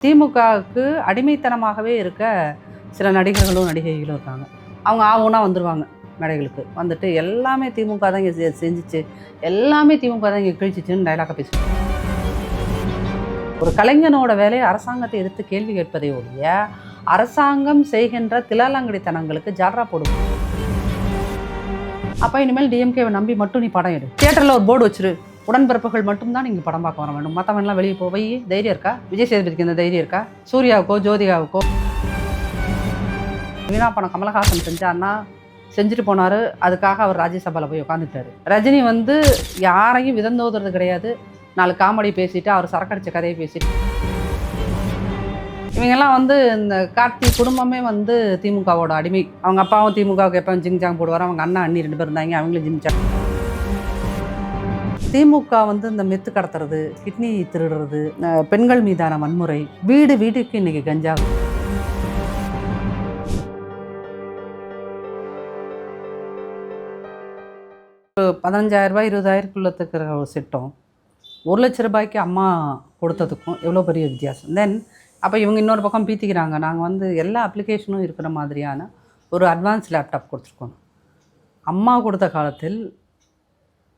திமுகவுக்கு அடிமைத்தனமாகவே இருக்க சில நடிகர்களும் நடிகைகளும் இருக்காங்க. அவங்க ஆவுனா வந்துடுவாங்க மேடைகளுக்கு வந்துட்டு எல்லாமே திமுக தான் இங்கே செஞ்சிச்சு, எல்லாமே திமுக தான் இங்கே கிழிச்சிச்சுன்னு டைலாக பேசுவாங்க. ஒரு கலைஞனோட வேலையை அரசாங்கத்தை எதிர்த்து கேள்வி கேட்பதை ஒழிய அரசாங்கம் செய்கின்ற தில்லாலங்கடித்தனங்களுக்கு ஜால்ரா போடுவோம். அப்போ இனிமேல் டிஎம்கேவை நம்பி மட்டும் நீ படம் எடு, தியேட்டரில் ஒரு போர்டு வச்சிரு, உடன்பிறப்புகள் மட்டும்தான் நீங்கள் படம் பார்க்க வர வேண்டும், மற்றவன்லாம் வெளியே போய் தைரியம் இருக்கா? விஜய் சேதுபதிக்கு இந்த தைரியம் இருக்கா? சூர்யாவுக்கோ ஜோதிகாவுக்கோ வீணா பணம் கமலஹாசன் செஞ்சார்னா செஞ்சுட்டு போனார், அதுக்காக அவர் ராஜ்யசபாவில் போய் உட்காந்துட்டாரு. ரஜினி வந்து யாரையும் விதந்தோதுறது கிடையாது, 4 காமெடி பேசிட்டு அவர் சரக்கடிச்ச கதையை பேசிட்டு இவங்கெல்லாம் வந்து இந்த கார்த்தி குடும்பமே வந்து திமுகவோட அடிமை. அவங்க அப்பாவும் திமுகவுக்கு எப்போ ஜிங்ஜாங் போடுவார், அவங்க அண்ணா அண்ணி 2 பேர் இருந்தாங்க, அவங்களும் ஜிங்ஜாங். திமுக வந்து இந்த மெத்து கடத்துறது, கிட்னி திருடுறது, பெண்கள் மீதான வன்முறை, வீடு வீட்டுக்கு இன்னைக்கு கஞ்சா. ஒரு 15,000 ரூபாய் 20,000 இருக்கிற ஒரு திட்டம் 1 லட்ச ரூபாய்க்கு அம்மா கொடுத்ததுக்கும் எவ்வளோ பெரிய வித்தியாசம். தென் அப்போ இவங்க இன்னொரு பக்கம் பீத்திக்கிறாங்க, நாங்கள் வந்து எல்லா அப்ளிகேஷனும் இருக்கிற மாதிரியான ஒரு அட்வான்ஸ் லேப்டாப் கொடுத்துருக்கோம். அம்மா கொடுத்த காலத்தில்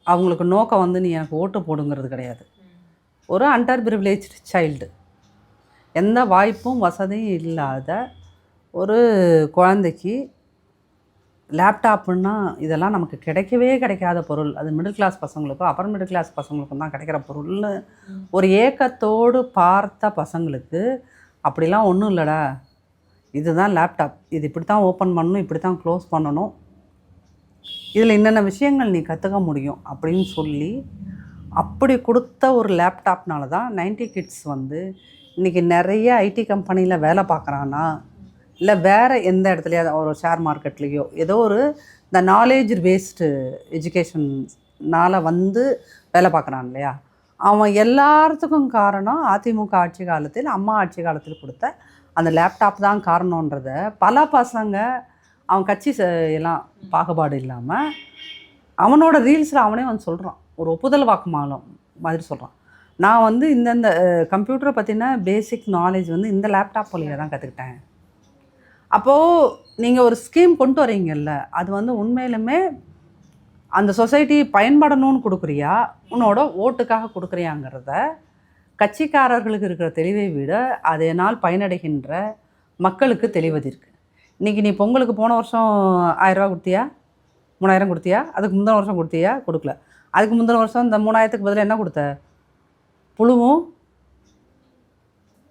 அவங்களுக்கு நோக்கம் வந்து நீ எனக்கு ஓட்டு போடுங்கிறது கிடையாது. ஒரு அண்டர் ப்ரிவிலேஜ்டு சைல்டு, எந்த வாய்ப்பும் வசதியும் இல்லாத ஒரு குழந்தைக்கு லேப்டாப்புன்னா இதெல்லாம் நமக்கு கிடைக்கவே கிடைக்காத பொருள், அது மிடில் கிளாஸ் பசங்களுக்கும் அப்பர் மிடில் கிளாஸ் பசங்களுக்கும் தான் கிடைக்கிற பொருள்னு ஒரு ஏக்கத்தோடு பார்த்த பசங்களுக்கு அப்படிலாம் ஒன்றும் இல்லைடா, இதுதான் லேப்டாப், இது இப்படி தான் ஓப்பன் பண்ணணும், இப்படி தான் க்ளோஸ் பண்ணணும், இதில் என்னென்ன விஷயங்கள் நீ கற்றுக்க முடியும் அப்படின்னு சொல்லி அப்படி கொடுத்த ஒரு லேப்டாப்னால தான் 90 கிட்ஸ் வந்து இன்றைக்கி நிறைய ஐடி கம்பெனியில் வேலை பார்க்குறான்னா, இல்லை வேறு எந்த இடத்துலையோ ஒரு ஷேர் மார்க்கெட்லேயோ ஏதோ ஒரு இந்த நாலேஜ் பேஸ்டு எஜுகேஷன்னால் வந்து வேலை பார்க்குறான் இல்லையா, அவன் எல்லாத்துக்கும் காரணம் அதிமுக ஆட்சி காலத்தில் அம்மா ஆட்சி காலத்தில் கொடுத்த அந்த லேப்டாப் தான் காரணன்றத பல பசங்க அவன் கட்சி எல்லாம் பாகுபாடு இல்லாமல் அவனோட ரீல்ஸில் அவனே வந்து சொல்கிறான், ஒரு ஒப்புதல் வாக்குமூலம் மாதிரி சொல்கிறான். நான் வந்து இந்தந்த கம்ப்யூட்டரை பற்றின பேசிக் நாலேஜ் வந்து இந்த லேப்டாப் வழியாக தான் கற்றுக்கிட்டேன். அப்போது நீங்கள் ஒரு ஸ்கீம் கொண்டு வரீங்கல்ல, அது வந்து உண்மையிலுமே அந்த சொசைட்டி பயன்படணும்னு கொடுக்குறியா, உன்னோட ஓட்டுக்காக கொடுக்குறியாங்கிறத கட்சிக்காரர்களுக்கு இருக்கிற தெளிவை விட அதனால் பயனடைகின்ற மக்களுக்கு தெளிவது இருக்குது. இன்றைக்கி நீ பொங்கலுக்கு போன வருஷம் 1000 ரூபா கொடுத்தியா, 3000 கொடுத்தியா, அதுக்கு முந்தின வருஷம் கொடுத்தியா, கொடுக்கல. அதுக்கு முந்தின வருஷம் இந்த 3000க்கு பதிலாக என்ன கொடுத்த? புழுவும்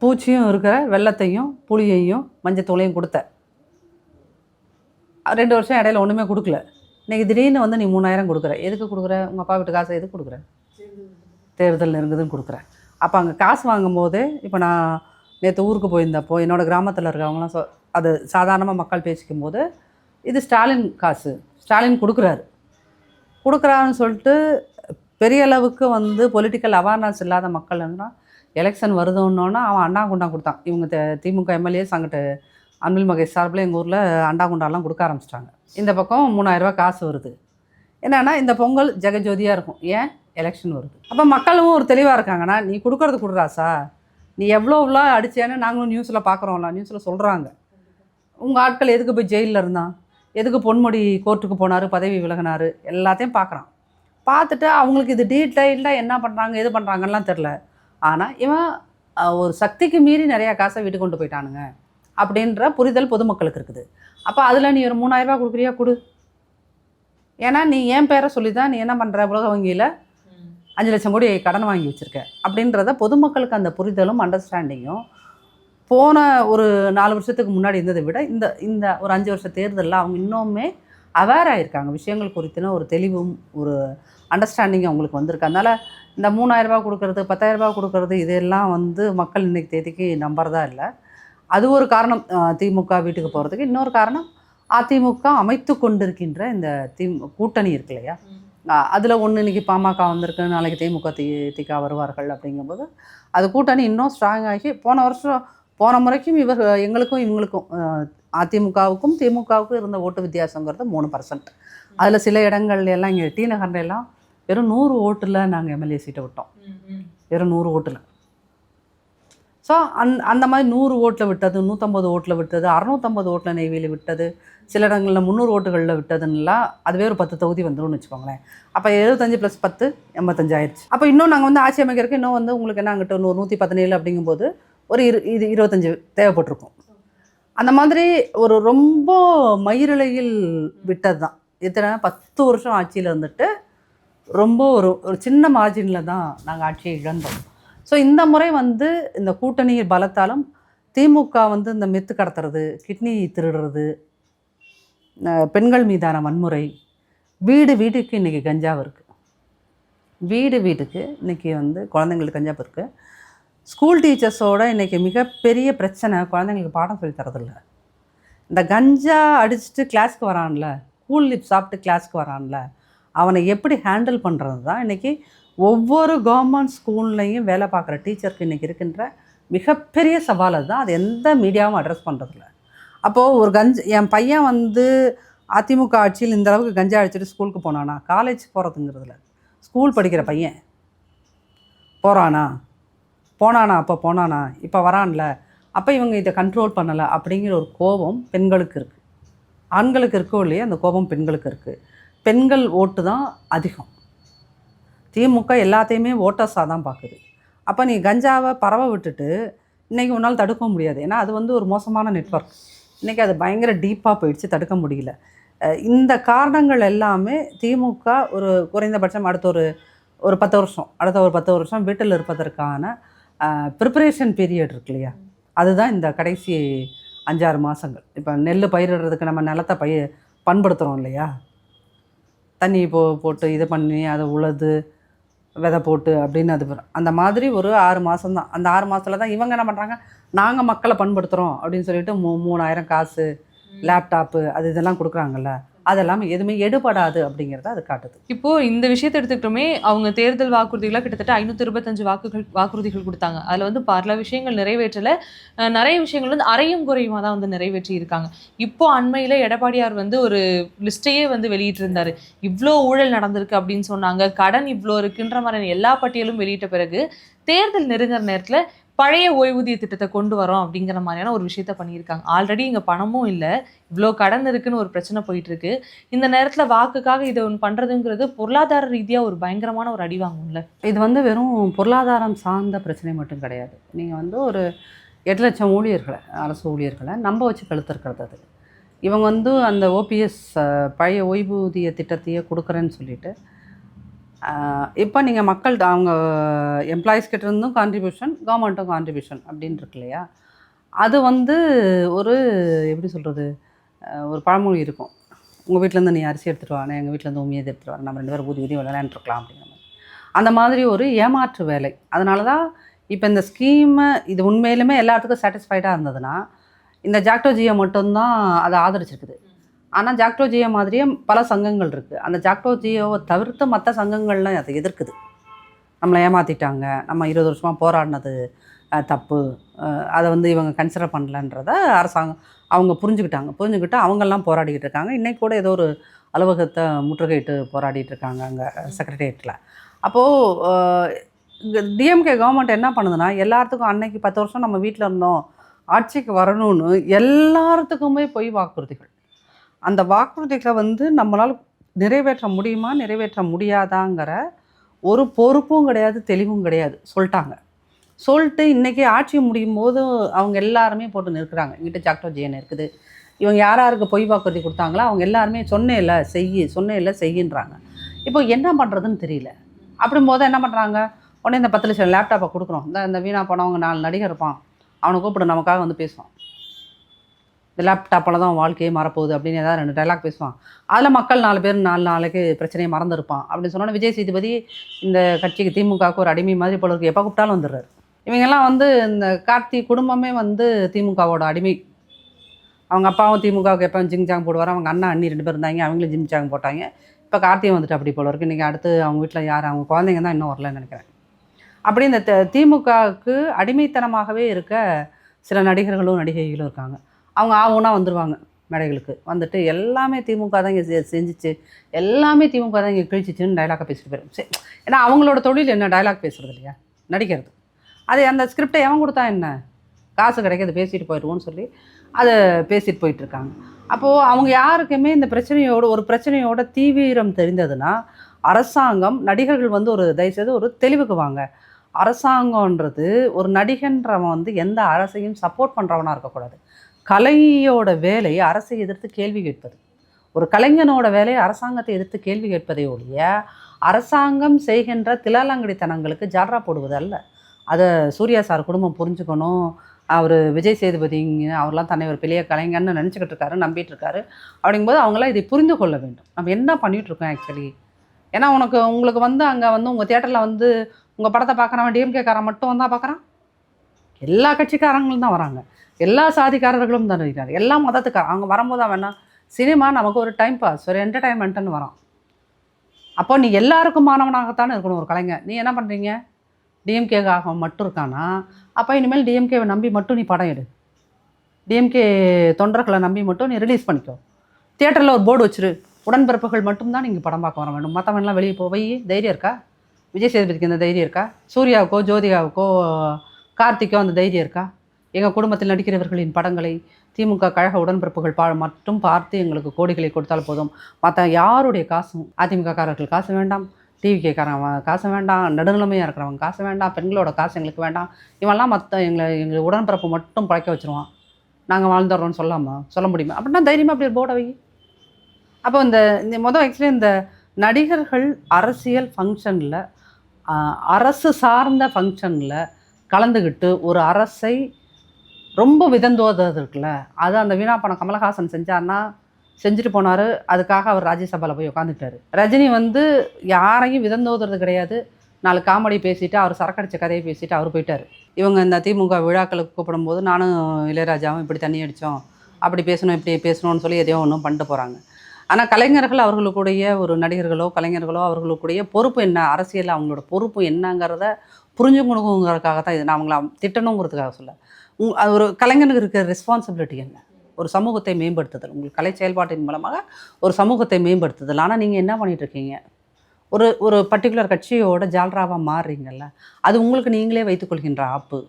பூச்சியும் இருக்கிற வெள்ளத்தையும் புளியையும் மஞ்சத்தூளையும் கொடுத்த. 2 வருஷம் இடையில ஒன்றுமே கொடுக்கல. இன்றைக்கி திடீர்னு வந்து நீ 3000 கொடுக்குற. எதுக்கு கொடுக்குற? உங்கள் அப்பா வீட்டு காசை எதுக்கு கொடுக்குற? தேர்தல் நெருங்குதுன்னு கொடுக்குற. அப்போ அங்கே காசு வாங்கும் போதே, இப்போ நான் நேற்று ஊருக்கு போயிருந்தப்போ என்னோடய கிராமத்தில் இருக்கிறவங்களாம் அது சாதாரணமாக மக்கள் பேசிக்கும் போது இது ஸ்டாலின் காசு, ஸ்டாலின் கொடுக்குறாருன்னு சொல்லிட்டு பெரிய அளவுக்கு வந்து பொலிட்டிக்கல் அவேர்னஸ் இல்லாத மக்கள்னா எலெக்ஷன் வருதுன்னொன்னா அவன் அண்டா குண்டா கொடுத்தான். இவங்க திமுக எம்எல்ஏஸ் அங்கிட்டு அன்பில் மகேஷ் சார்பில் எங்கள் ஊரில் அண்டா குண்டாலாம் கொடுக்க ஆரம்பிச்சிட்டாங்க. இந்த பக்கம் 3000 ரூபா காசு வருது. என்னென்னா இந்த பொங்கல் ஜெகஜோதியாக இருக்கும், ஏன் எலெக்ஷன் வருது. அப்போ மக்களும் ஒரு தெளிவாக இருக்காங்கன்னா, நீ கொடுக்குறது கொடுறாசா, நீ எவ்வளோலாம் அடித்தேன்னு நாங்களும் நியூஸில் பார்க்குறோம்ல, நியூஸில் சொல்கிறாங்க. உங்கள் ஆட்கள் எதுக்கு போய் ஜெயிலில் இருந்தான், எதுக்கு பொன்முடி கோர்ட்டுக்கு போனார், பதவி விலகினார், எல்லாத்தையும் பார்க்குறான். பார்த்துட்டு அவங்களுக்கு இது டீட்டெயில்டாக என்ன பண்ணுறாங்க எது பண்ணுறாங்கலாம் தெரில. ஆனால் இவன் ஒரு சக்திக்கு மீறி நிறையா காசை வீட்டுக்கு கொண்டு போயிட்டானுங்க அப்படின்ற புரிதல் பொதுமக்களுக்கு இருக்குது. அப்போ அதில் நீ ஒரு 3000 ரூபா கொடுக்குறியா, கொடு. ஏன்னா நீ என் பேரை சொல்லி தான் நீ என்ன பண்ணுற, உலக வங்கியில் 5 லட்சம் கோடி கடன் வாங்கி வச்சுருக்க அப்படின்றத பொதுமக்களுக்கு அந்த புரிதலும் அண்டர்ஸ்டாண்டிங்கும் போன ஒரு 4 வருஷத்துக்கு முன்னாடி இருந்ததை விட இந்த ஒரு 5 வருஷ தேர்தலில் அவங்க இன்னுமே அவேர் ஆகியிருக்காங்க. விஷயங்கள் குறித்தின ஒரு தெளிவும் ஒரு அண்டர்ஸ்டாண்டிங் அவங்களுக்கு வந்திருக்கு. அதனால் இந்த 3000 ரூபா கொடுக்குறது, 10,000 ரூபா கொடுக்குறது, இதெல்லாம் வந்து மக்கள் இன்றைக்கி தேதிக்கு நம்புறதா இல்லை. அது ஒரு காரணம் திமுக வீட்டுக்கு போகிறதுக்கு. இன்னொரு காரணம் அதிமுக அமைத்து கொண்டிருக்கின்ற இந்த கூட்டணி இருக்கு இல்லையா, அதில் ஒன்று இன்றைக்கி பாமக வந்திருக்கு, நாளைக்கு திமுக வருவார்கள். அப்படிங்கும்போது அது கூட்டணி இன்னும் ஸ்ட்ராங் ஆகி போன முறைக்கும் எங்களுக்கும் இவங்களுக்கும் அதிமுகவுக்கும் திமுகவுக்கும் இருந்த ஓட்டு வித்தியாசங்கிறது 3%. அதில் சில இடங்கள்ல எல்லாம் இங்கே டி நகர்ல எல்லாம் வெறும் 100 ஓட்டில் நாங்கள் எம்எல்ஏ சீட்டை விட்டோம். வெறும் 100 ஓட்டில். ஸோ அந்த மாதிரி 100 ஓட்டில் விட்டது, 150 ஓட்டில் விட்டது, 650 ஓட்டில் நெய்வேலி விட்டது, சில இடங்களில் 300 ஓட்டுகளில் விட்டதுன்னெலாம் அதுவே ஒரு 10 தொகுதி வந்துரும்னு வச்சுக்கோங்களேன். அப்போ 75 + 10 85 ஆயிடுச்சு. அப்போ இன்னும் நாங்கள் வந்து ஆட்சி அமைக்கிறதுக்கு இன்னும் வந்து உங்களுக்கு என்ன அங்கிட்ட 117 அப்படிங்கும்போது ஒரு 25 தேவைப்பட்டிருக்கும். அந்த மாதிரி ஒரு ரொம்ப மயிரிழையில் விட்டது தான். இத்தனை 10 வருஷம் ஆட்சியில் இருந்துட்டு ரொம்ப ஒரு சின்ன மார்ஜினில் தான் நாங்கள் ஆட்சியை இழந்தோம். ஸோ இந்த முறை வந்து இந்த கூட்டணி பலத்தாலும் திமுக வந்து இந்த மெத்து கடத்துறது, கிட்னி திருடுறது, பெண்கள் மீதான வன்முறை, வீடு வீட்டுக்கு இன்றைக்கி கஞ்சாவும் இருக்குது. வீடு வீட்டுக்கு இன்றைக்கி வந்து குழந்தைங்களுக்கு கஞ்சாவும் இருக்குது. ஸ்கூல் டீச்சர்ஸோட இன்றைக்கி மிகப்பெரிய பிரச்சனை குழந்தைங்களுக்கு பாடம் சொல்லி தரதில்லை. இந்த கஞ்சா அடிச்சுட்டு கிளாஸ்க்கு வரான்ல, கூல் லிப் சாப்பிட்டு கிளாஸ்க்கு வரான்ல, அவனை எப்படி ஹேண்டில் பண்ணுறது தான் இன்றைக்கி ஒவ்வொரு கவர்மெண்ட் ஸ்கூல்லையும் வேலை பார்க்குற டீச்சருக்கு இன்றைக்கி இருக்கின்ற மிகப்பெரிய சவால். அதுதான். அது எந்த மீடியாவும் அட்ரஸ் பண்ணுறதில்ல. அப்போது ஒரு என் பையன் வந்து அதிமுக ஆட்சியில் இந்த அளவுக்கு கஞ்சா அடிச்சுட்டு ஸ்கூலுக்கு போனானா? காலேஜ் போகிறதுங்கிறதுல ஸ்கூல் படிக்கிற பையன் போகிறானா? அப்போ போனானா? இப்போ வரான்ல, அப்போ இவங்க இதை கண்ட்ரோல் பண்ணலை அப்படிங்கிற ஒரு கோபம் பெண்களுக்கு இருக்குது. ஆண்களுக்கு இருக்கோ இல்லையா, அந்த கோபம் பெண்களுக்கு இருக்குது. பெண்கள் ஓட்டு தான் அதிகம். திமுக எல்லாத்தையுமே ஓட்டர்ஸாக தான் பார்க்குது. அப்போ நீ கஞ்சாவை பரவ விட்டுட்டு இன்றைக்கி உன்னால் தடுக்க முடியாது. ஏன்னா அது வந்து ஒரு மோசமான நெட்வொர்க். இன்றைக்கி அது பயங்கர டீப்பாக போயிடுச்சு, தடுக்க முடியல. இந்த காரணங்கள் எல்லாமே திமுக ஒரு குறைந்தபட்சம் அடுத்த ஒரு 10 வருஷம் வீட்டில் இருப்பதற்கான ப்ரிப்பரேஷன் பீரியட் இருக்கு இல்லையா, அதுதான் இந்த கடைசி 5-6 மாதங்கள். இப்போ நெல் பயிரிடுறதுக்கு நம்ம நிலத்தை பண்படுத்துகிறோம் இல்லையா, தண்ணி போட்டு இது பண்ணி அதை உழுது விதை போட்டு அப்படின்னு அது அந்த மாதிரி ஒரு 6 மாதம் தான். அந்த 6 மாதத்தில் தான் இவங்க என்ன பண்ணுறாங்க, நாங்கள் மக்களை பண்படுத்துகிறோம் அப்படின்னு சொல்லிட்டு 3000 காசு, லேப்டாப்பு, அது இதெல்லாம் கொடுக்குறாங்கல்ல, அதெல்லாம் எதுவுமே எடுபடாது அப்படிங்கிறத அது காட்டுது. இப்போது இந்த விஷயத்தை எடுத்துக்கிட்டோமே, அவங்க தேர்தல் வாக்குறுதிகளாக கிட்டத்தட்ட 525 வாக்குறுதிகள் கொடுத்தாங்க. அதில் வந்து பல விஷயங்கள் நிறைவேற்றலை. நிறைய விஷயங்கள் வந்து அரையும் குறையுமா தான் வந்து நிறைவேற்றி இருக்காங்க. இப்போது அண்மையில் எடப்பாடியார் வந்து ஒரு லிஸ்ட்டையே வந்து வெளியிட்டிருந்தார். இவ்வளோ ஊழல் நடந்திருக்கு அப்படின்னு சொன்னாங்க, கடன் இவ்வளோ இருக்குன்ற மாதிரி எல்லா பட்டியலும் வெளியிட்ட பிறகு தேர்தல் நெருங்குற நேரத்தில் பழைய ஓய்வூதிய திட்டத்தை கொண்டு வரோம் அப்படிங்கிற மாதிரியான ஒரு விஷயத்த பண்ணியிருக்காங்க. ஆல்ரெடி இங்கே பணமும் இல்லை, இவ்வளோ கடன் இருக்குன்னு ஒரு பிரச்சனை போயிட்டுருக்கு. இந்த நேரத்தில் வாக்குக்காக இதை ஒன்று பண்ணுறதுங்கிறது பொருளாதார ரீதியாக ஒரு பயங்கரமான ஒரு அடி வாங்கும்ல. இது வந்து வெறும் பொருளாதாரம் சார்ந்த பிரச்சனை மட்டும் கிடையாது. நீங்கள் வந்து ஒரு 8 லட்சம் ஊழியர்களை, அரசு ஊழியர்களை நம்ப வச்சு கழுத்திருக்கிறது அது. இவங்க வந்து அந்த ஓபிஎஸ் பழைய ஓய்வூதிய திட்டத்தையே கொடுக்குறேன்னு சொல்லிட்டு இப்போ நீங்கள் மக்கள்கிட்ட அவங்க எம்ப்ளாயீஸ் கிட்ட இருந்தும் கான்ட்ரிபியூஷன், கவர்மெண்ட்டும் கான்ட்ரிபியூஷன் அப்படின்னு இருக்கு இல்லையா, அது வந்து ஒரு எப்படி சொல்கிறது, ஒரு பழமொழி இருக்கும், உங்கள் வீட்டிலேருந்து நீ அரிசி எடுத்துகிட்டு வானே, எங்கள் வீட்டிலேருந்து உண்மையை எடுத்துகிட்டு வரேன், நம்ம 2 பேரும் ஊதி விளையாண்டுருக்கலாம் அப்படிங்கிற மாதிரி. அந்த மாதிரி ஒரு ஏமாற்று வேலை. அதனால தான் இப்போ இந்த ஸ்கீமை இது உண்மையிலுமே எல்லாத்துக்கும் சாட்டிஸ்ஃபைடாக இருந்ததுன்னா இந்த ஜாக்டோ ஜியோ மட்டும்தான் அதை ஆதரிச்சிருக்குது. ஆனால் ஜாக்டோ ஜியோ மாதிரியே பல சங்கங்கள் இருக்குது. அந்த ஜாக்டோ ஜியோவை தவிர்த்து மற்ற சங்கங்கள்லாம் அதை எதிர்க்குது. நம்மளை ஏமாற்றிட்டாங்க, நம்ம 20 வருஷமாக போராடினது தப்பு, அதை வந்து இவங்க கன்சிடர் பண்ணலன்றதை அரசாங்கம் அவங்க புரிஞ்சுக்கிட்டு அவங்கெல்லாம் போராடிக்கிட்டு இருக்காங்க. இன்றைக்கி கூட ஏதோ ஒரு அலுவலகத்தை முற்றுகையிட்டு போராடிட்டு இருக்காங்க அங்கே செக்ரட்டேரியட்டில். அப்போது டிஎம்கே கவர்மெண்ட் என்ன பண்ணுதுன்னா, எல்லாத்துக்கும் அன்னைக்கு 10 வருஷம் நம்ம வீட்டில் இருந்தோம், ஆட்சிக்கு வரணும்னு எல்லாத்துக்குமே பொய் வாக்குறுதிகள். அந்த வாக்குறுதிகளை வந்து நம்மளால் நிறைவேற்ற முடியுமா நிறைவேற்ற முடியாதாங்கிற ஒரு பொறுப்பும் கிடையாது, தெளிவும் கிடையாது. சொல்லிட்டு இன்றைக்கி ஆட்சி முடியும் போது அவங்க எல்லாருமே போட்டு நிற்கிறாங்க. எங்கிட்ட ஜாக்டோ ஜியன் இருக்குது, இவங்க யாருக்கு பொய் வாக்குறுதி கொடுத்தாங்களோ அவங்க எல்லாருமே சொன்னே செய்யின்றாங்க. இப்போ என்ன பண்ணுறதுன்னு தெரியல. அப்படிங்கும்போது என்ன பண்ணுறாங்க, உடனே இந்த 10 லட்சம் லேப்டாப்பை கொடுக்குறோம், இந்த வீணாக போனவங்க 4 நடிகர் இருப்பான், அவனை கூப்பிட்டு நமக்காக வந்து பேசுவான், இந்த லேப்டாப்பில் தான் வாழ்க்கையே மறப்போகுது அப்படின்னு ஏதாவது 2 டைலாக் பேசுவான். அதில் மக்கள் 4 பேர் 4 நாளைக்கு பிரச்சனையை மறந்துருப்பான் அப்படின்னு சொன்னோன்னே விஜய் சேதுபதி இந்த கட்சிக்கு திமுகவுக்கு ஒரு அடிமை மாதிரி போல இருக்கு, எப்போ கூப்பிட்டாலும் வந்துடுறாரு. இவங்கெல்லாம் வந்து இந்த கார்த்தி குடும்பமே வந்து திமுகவோட அடிமை. அவங்க அப்பாவும் திமுகவுக்கு எப்போ ஜிங்ஜாங் போடுவார், அவங்க அண்ணா அண்ணி 2 பேர் இருந்தாங்க, அவங்களும் ஜிங்ஜாங் போட்டாங்க. இப்போ கார்த்தியும் வந்துட்டு அப்படி போல இருக்குது. இன்றைக்கி அடுத்து அவங்க வீட்டில் யார், அவங்க குழந்தைங்க தான் இன்னும் வரலன்னு நினைக்கிறேன். அப்படி இந்த திமுகவுக்கு அடிமைத்தனமாகவே இருக்க சில நடிகர்களும் நடிகைகளும் இருக்காங்க. அவங்க ஆவுன்னா வந்துடுவாங்க மேடைகளுக்கு, வந்துட்டு எல்லாமே திமுக தான் இங்கே செஞ்சிச்சு, எல்லாமே திமுக தான் இங்கே கிழிச்சிச்சுன்னு டைலாக்காக பேசிட்டு போயிடும். சரி, ஏன்னா அவங்களோட தொழில் என்ன டைலாக் பேசுகிறது இல்லையா, நடிக்கிறது. அது அந்த ஸ்கிரிப்டை எவன் கொடுத்தா என்ன, காசு கிடைக்காது பேசிட்டு போயிடுவோன்னு சொல்லி அதை பேசிட்டு போயிட்டுருக்காங்க. அப்போது அவங்க யாருக்குமே இந்த பிரச்சனையோட தீவிரம் தெரிந்ததுன்னா அரசாங்கம், நடிகர்கள் வந்து ஒரு தயவுசெய்து ஒரு தெளிவுக்கு வாங்க. அரசாங்கன்றது ஒரு நடிகன்றவன் வந்து எந்த அரசையும் சப்போர்ட் பண்ணுறவனாக இருக்கக்கூடாது. கலையோட வேலை அரசை எதிர்த்து கேள்வி கேட்பது. ஒரு கலைஞனோட வேலை அரசாங்கத்தை எதிர்த்து கேள்வி கேட்பதை ஒழிய அரசாங்கம் செய்கின்ற தில்லாலங்கடித்தனங்களுக்கு ஜால்ரா போடுவது அல்ல. அதை சூர்யா சார் குடும்பம் புரிஞ்சுக்கணும். அவர் விஜய் சேதுபதிங்க அவர்லாம் தன்னை ஒரு பெரிய கலைஞர்னு நினச்சிக்கிட்டு இருக்காரு, நம்பிட்டு இருக்காரு. அப்படிங்கும்போது அவங்களாம் இதை புரிந்து கொள்ள வேண்டும். நம்ம என்ன பண்ணிகிட்ருக்கோம் ஆக்சுவலி. ஏன்னா உங்களுக்கு வந்து அங்கே வந்து உங்கள் தியேட்டரில் வந்து உங்கள் படத்தை பார்க்குறவன் டிஎம்கேக்காரன் மட்டும் வந்தால் பார்க்குறான், எல்லா கட்சிக்காரங்களும் தான் வராங்க, எல்லா சாதிக்காரர்களும் தான் இருக்கிறாங்க, எல்லா மதத்துக்காரங்க. அவங்க வரும்போது அவன் என்ன, சினிமா நமக்கு ஒரு டைம் பாஸ், ஒரு என்டர்டைன்மெண்ட்டுன்னு வரான். அப்போ நீ எல்லாருக்கும் மாணவனாகத்தானே இருக்கணும் ஒரு கலைஞர். நீ என்ன பண்ணுறீங்க, டிஎம்கேக்காக மட்டும் இருக்கானா, அப்போ இனிமேல் டிஎம்கேவை நம்பி மட்டும் நீ படம் எடு, டிஎம்கே தொண்டர்களை நம்பி மட்டும் நீ ரிலீஸ் பண்ணிக்கோ. தியேட்டரில் ஒரு போர்டு வச்சிரு, உடன்பிறப்புகள் மட்டும்தான் நீங்கள் படம் பார்க்க வர வேண்டும், மற்றவன்லாம் வெளியே போய் தைரியம் இருக்கா? விஜய் சேதுபதிக்கு அந்த தைரியம் இருக்கா? சூர்யாவுக்கோ ஜோதிகாவுக்கோ கார்த்திக்கோ அந்த தைரியம் இருக்கா? எங்கள் குடும்பத்தில் நடிக்கிறவர்களின் படங்களை திமுக கழக உடன்பிறப்புகள் மட்டும் பார்த்து எங்களுக்கு கோடிகளை கொடுத்தால் போதும், மற்ற யாருடைய காசும், அதிமுககாரர்கள் காசு வேண்டாம், டிவிகேக்காரன் காசு வேண்டாம், நடுநிலைமையாக இருக்கிறவங்க காசு வேண்டாம், பெண்களோட காசு எங்களுக்கு வேண்டாம், இவெல்லாம் மற்ற எங்கள் உடன்பிறப்பு மட்டும் பழைக்க வச்சுருவான், நாங்கள் வாழ்ந்துடுறோன்னு சொல்ல முடியுமா? அப்படின்னா தைரியமாக அப்படி ஒரு போர்டை வை. அப்போ இந்த ஆக்சுவலி இந்த நடிகர்கள் அரசியல் ஃபங்க்ஷனில், அரசு சார்ந்த ஃபங்க்ஷனில் கலந்துக்கிட்டு ஒரு அரசை ரொம்ப விதந்தோதது இருக்குல்ல, அது அந்த வீணா பணம் கமலஹாசன் செஞ்சார்னா செஞ்சுட்டு போனார், அதுக்காக அவர் ராஜ்யசபாவில் போய் உட்காந்துட்டார். ரஜினி வந்து யாரையும் விதந்தோதுறது கிடையாது, 4 காமெடி பேசிவிட்டு அவர் சரக்கடிச்ச கதையை பேசிவிட்டு அவர் போயிட்டார். இவங்க இந்த திமுக விழாக்களுக்கு கூப்பிடும்போது நானும் இளையராஜாவும் இப்படி தண்ணி அடித்தோம், அப்படி பேசணும் இப்படி பேசணும்னு சொல்லி எதையோ ஒன்றும் பண்ணிட்டு போகிறாங்க. ஆனால் கலைஞர்கள் அவர்களுக்குடைய ஒரு நடிகர்களோ கலைஞர்களோ அவர்களுக்குடைய பொறுப்பு என்ன, அரசியலில் அவங்களோட பொறுப்பு என்னங்கிறத புரிஞ்சுக்கணுங்கிறதுக்காக தான் இது. நான் அவங்கள திட்டணுங்கிறதுக்காக சொல்ல. அது ஒரு கலைஞனுக்கு இருக்கிற ரெஸ்பான்சிபிலிட்டி என்ன, ஒரு சமூகத்தை மேம்படுத்துதல், உங்களுக்கு கலை செயல்பாட்டின் மூலமாக ஒரு சமூகத்தை மேம்படுத்துதல். ஆனால் நீங்கள் என்ன பண்ணிகிட்ருக்கீங்க, ஒரு பர்டிகுலர் கட்சியோட ஜால்ராவாக மாறுறீங்கல்ல, அது உங்களுக்கு நீங்களே வைத்துக்கொள்கின்ற ஆப்பு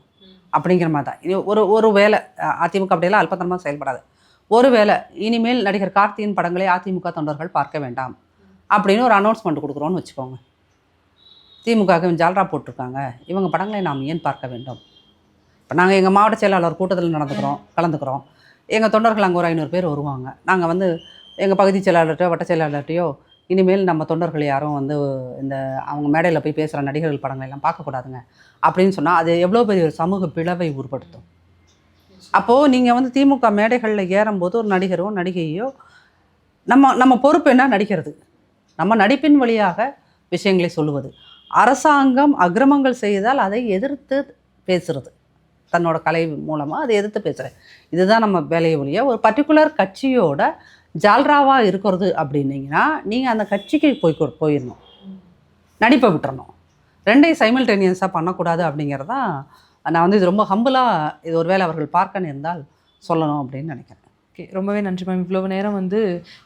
அப்படிங்கிற மாதிரி தான். இது ஒரு வேலை அதிமுக அப்படியெல்லாம் அல்பத்தனமாக செயல்படாது. ஒரு வேளை இனிமேல் நடிகர் கார்த்தியின் படங்களை அதிமுக தொண்டர்கள் பார்க்க வேண்டாம் அப்படின்னு ஒரு அனௌன்ஸ்மெண்ட் கொடுக்குறோன்னு வச்சுக்கோங்க. திமுகவுக்கு ஜால்ரா போட்டிருக்காங்க, இவங்க படங்களை நாம் ஏன் பார்க்க வேண்டும்? இப்போ நாங்கள் எங்கள் மாவட்ட செயலாளர் கூட்டத்தில் கலந்துக்கிறோம், எங்கள் தொண்டர்கள் அங்கே ஒரு 500 பேர் வருவாங்க. நாங்கள் வந்து எங்கள் பகுதி செயலாளர்கிட்டயோ வட்ட செயலாளர்கிட்டையோ இனிமேல் நம்ம தொண்டர்கள் யாரும் வந்து இந்த அவங்க மேடையில் போய் பேசுகிற நடிகர்கள் படங்கள் எல்லாம் பார்க்கக்கூடாதுங்க அப்படின்னு சொன்னால் அது எவ்வளோ பெரிய ஒரு சமூக பிளவை உருப்படுத்தும். அப்போது நீங்கள் வந்து திமுக மேடைகளில் ஏறும்போது ஒரு நடிகரோ நடிகையோ நம்ம பொறுப்பு என்ன, நடிக்கிறது, நம்ம நடிப்பின் வழியாக விஷயங்களை சொல்லுவது. அரசாங்கம் அக்கிரமங்கள் செய்தால் அதை எதிர்த்து பேசுறது, தன்னோட கலை மூலமாக அதை எதிர்த்து பேசுகிறேன், இதுதான் நம்ம வேலையை ஒழிய ஒரு பர்டிகுலர் கட்சியோட ஜால்ராவாக இருக்கிறது அப்படின்னீங்கன்னா நீங்கள் அந்த கட்சிக்கு போயிடணும், நடிப்பை விட்டுறணும். ரெண்டையும் சைமல்டேனியஸாக பண்ணக்கூடாது அப்படிங்கிறதான் நான் வந்து இது ரொம்ப ஹம்பிளாக இது ஒரு வேளை அவர்கள் பார்க்க நேர்ந்தால் சொல்லணும் அப்படின்னு நினைக்கிறேன். ஓகே, ரொம்பவே நன்றி மேம். இவ்வளவு நேரம் வந்து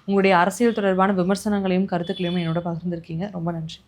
உங்களுடைய அரசியல் தொடர்பான விமர்சனங்களையும் கருத்துக்களையும் என்னோட பகிர்ந்திருக்கீங்க. ரொம்ப நன்றி.